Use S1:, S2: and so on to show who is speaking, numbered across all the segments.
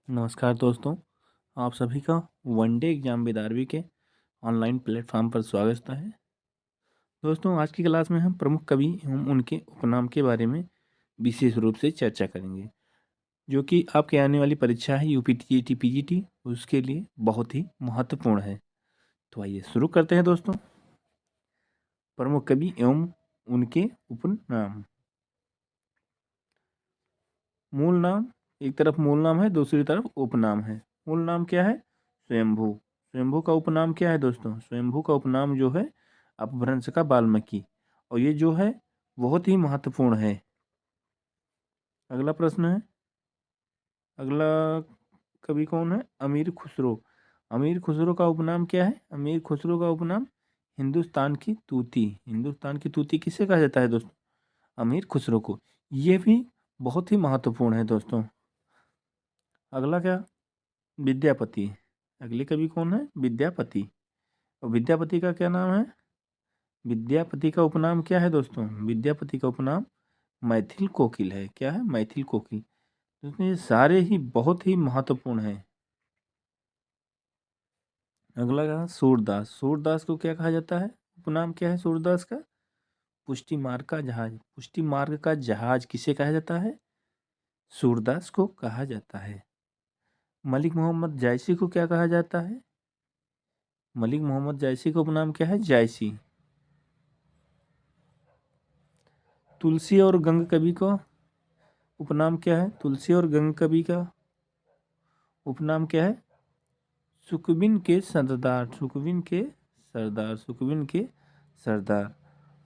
S1: नमस्कार दोस्तों, आप सभी का वनडे एग्जाम विदारवी के ऑनलाइन प्लेटफॉर्म पर स्वागत है। दोस्तों, आज की क्लास में हम प्रमुख कवि एवं उनके उपनाम के बारे में विशेष रूप से चर्चा करेंगे, जो कि आपके आने वाली परीक्षा है यूपीटीजीटी पीजीटी, उसके लिए बहुत ही महत्वपूर्ण है। तो आइए शुरू करते हैं दोस्तों। प्रमुख कवि एवं उनके उपनाम। मूल नाम, एक तरफ मूल नाम है, दूसरी तरफ उपनाम है। मूल नाम क्या है? स्वयंभू। स्वयंभू का उपनाम क्या है दोस्तों? स्वयंभू का उपनाम जो है अपभ्रंश का वाल्मीकि, और ये जो है बहुत ही महत्वपूर्ण है। अगला प्रश्न है, अगला कवि कौन है? अमीर खुसरो। अमीर खुसरो का उपनाम क्या है? अमीर खुसरो का उपनाम हिंदुस्तान की तूती। हिंदुस्तान की तूती किसे कहा जाता है दोस्तों? अमीर खुसरो को। ये भी बहुत ही महत्वपूर्ण है दोस्तों। अगला क्या? विद्यापति। अगले कवि कौन है? विद्यापति। और विद्यापति का क्या नाम है? विद्यापति का उपनाम क्या है दोस्तों? विद्यापति का उपनाम मैथिल कोकिल है। क्या है? मैथिल कोकिल। दोस्तों, ये सारे ही बहुत ही महत्वपूर्ण है। अगला क्या? सूरदास। सूरदास को क्या कहा जाता है? उपनाम क्या है सूरदास का? पुष्टि मार्ग का जहाज। पुष्टि मार्ग का जहाज किसे कहा जाता है? सूरदास को कहा जाता है। मलिक मोहम्मद जायसी को क्या कहा जाता है? मलिक मोहम्मद जायसी का उपनाम क्या है? जायसी। तुलसी और गंग कवि का उपनाम क्या है? तुलसी और गंग कवि का उपनाम क्या है? सुकबिन के सरदार। सुकबिन के सरदार। सुकबिन के सरदार।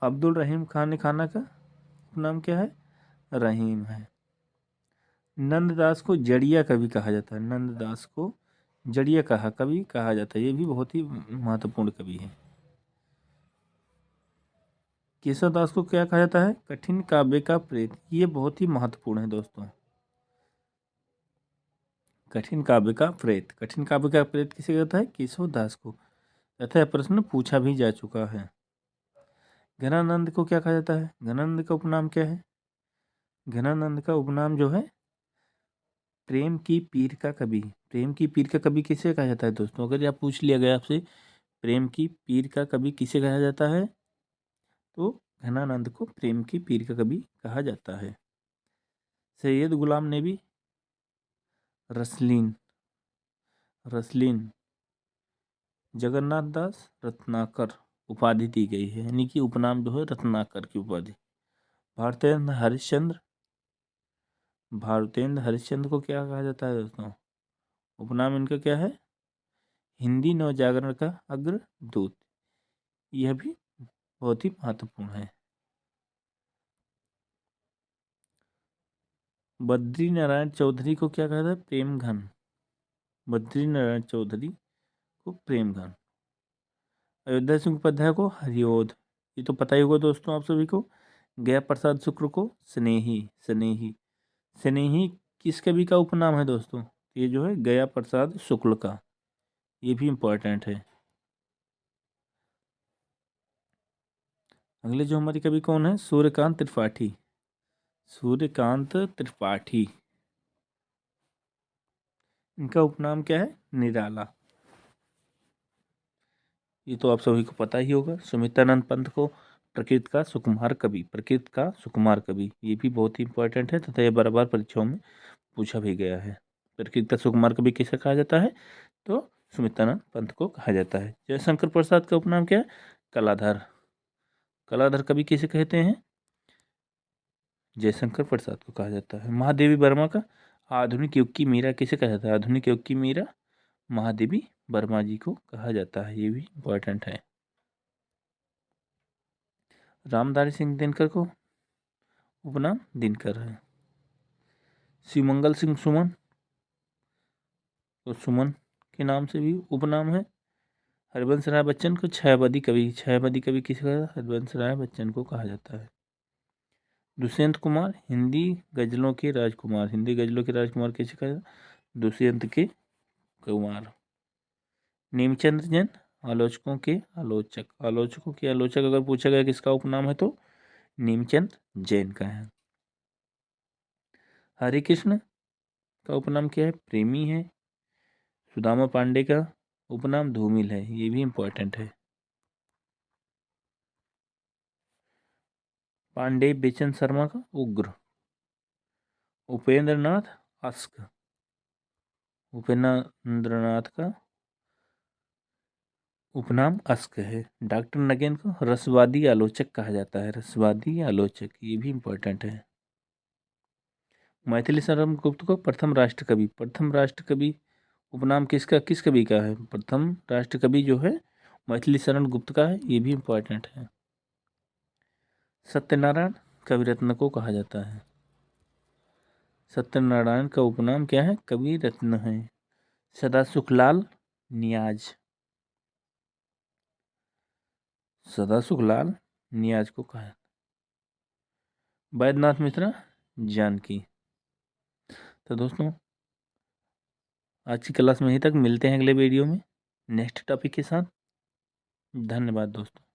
S1: अब्दुल रहीम खान खाना का उपनाम क्या है? रहीम है। नंददास को जड़िया कवि कहा जाता है। नंददास को जड़िया कवि कहा जाता है। ये भी बहुत ही महत्वपूर्ण कवि है। केशव दास को क्या कहा जाता है? कठिन काव्य का प्रेत। ये बहुत ही महत्वपूर्ण है दोस्तों। कठिन काव्य का प्रेत। कठिन काव्य का प्रेत किसे कहता है? केशव दास को। तथा प्रश्न पूछा भी जा चुका है। घनानंद को क्या कहा जाता है? घनानंद का उपनाम क्या है? घनानंद का उपनाम जो है प्रेम की पीर का कवि। प्रेम की पीर का कवि किसे कहा जाता है दोस्तों? अगर आप पूछ लिया गया आपसे प्रेम की पीर का कवि किसे कहा जाता है, तो घनानंद को प्रेम की पीर का कवि कहा जाता है। सैयद गुलाम नबी रसलीन। रसलीन जगन्नाथ दास रत्नाकर उपाधि दी गई है, यानी कि उपनाम जो है रत्नाकर की उपाधि। भारतेंद्र हरिश्चंद्र। भारतेंद्र हरिश्चंद्र को क्या कहा जाता है दोस्तों? उपनाम इनका क्या है? हिंदी नवजागरण का अग्रदूत। यह भी बहुत ही महत्वपूर्ण है। बद्री नारायण चौधरी को क्या कहता है? प्रेम घन। बद्री नारायण चौधरी को प्रेम घन। अयोध्या सिंह उपाध्याय को हरिओध। ये तो पता ही होगा दोस्तों आप सभी को। गया प्रसाद शुक्ल को स्नेही। स्नेही। स्नेही किस कवि का उपनाम है दोस्तों? ये जो है गया प्रसाद शुक्ल का। ये भी इम्पोर्टेंट है। अगले जो हमारे कवि कौन है? सूर्यकांत त्रिपाठी। सूर्यकांत त्रिपाठी। इनका उपनाम क्या है? निराला। ये तो आप सभी को पता ही होगा। सुमित्रानंद पंत को प्रकृत का सुकुमार कवि। प्रकृत का सुकुमार कवि, ये भी बहुत ही इंपॉर्टेंट है तथा ये बार बार परीक्षाओं में पूछा भी गया है। प्रकृत का सुकुमार कवि किसे कहा जाता है? तो सुमित्रानंद पंत को कहा जाता है। जयशंकर प्रसाद का उपनाम क्या है? कलाधर। कलाधर कवि किसे कहते हैं? जयशंकर प्रसाद को कहा जाता है। महादेवी वर्मा का आधुनिक युग की मीरा किसे कहा जाता है? आधुनिक युग की मीरा महादेवी वर्मा जी को कहा जाता है। ये भी इम्पोर्टेंट है। रामधारी सिंह दिनकर को उपनाम दिनकर है। शिवमंगल सिंह सुमन, तो सुमन के नाम से भी उपनाम है। हरिवंश राय बच्चन को छायावादी कवि। छायावादी कवि किसे कहा? हरिवंश राय बच्चन को कहा जाता है। दुष्यंत कुमार हिंदी गजलों के राजकुमार। हिंदी गजलों के राजकुमार किसे कहा? दुष्यंत के कुमार। नेमचंद्र जैन आलोचकों के आलोचक। आलोचकों के आलोचक अगर पूछा गया किसका उपनाम है, तो नेमचंद जैन का है। हरे कृष्ण का उपनाम क्या है? प्रेमी है। सुदामा पांडे का उपनाम धूमिल है, ये भी इम्पोर्टेंट है। पांडे बेचन शर्मा का उग्र। उपेंद्र नाथ अस्क। उपेंद्र नाथ का उपनाम अस्क है। डॉक्टर नगेन को रसवादी आलोचक कहा जाता है, रसवादी आलोचक, ये भी इम्पोर्टेंट है। मैथिली शरण गुप्त को प्रथम राष्ट्र कवि, प्रथम राष्ट्र कवि उपनाम किसका, किस कवि का है? प्रथम राष्ट्र कवि जो है मैथिली शरण गुप्त का है, ये भी इम्पोर्टेंट है। सत्यनारायण कवि रत्न को कहा जाता है। सत्यनारायण का उपनाम क्या है? कवि रत्न है। सदासुखलाल नियाज, सदासुखलाल नियाज को कहा है। वैद्यनाथ मिश्रा जानकी। तो दोस्तों आज की क्लास में यहीं तक, मिलते हैं अगले वीडियो में नेक्स्ट टॉपिक के साथ। धन्यवाद दोस्तों।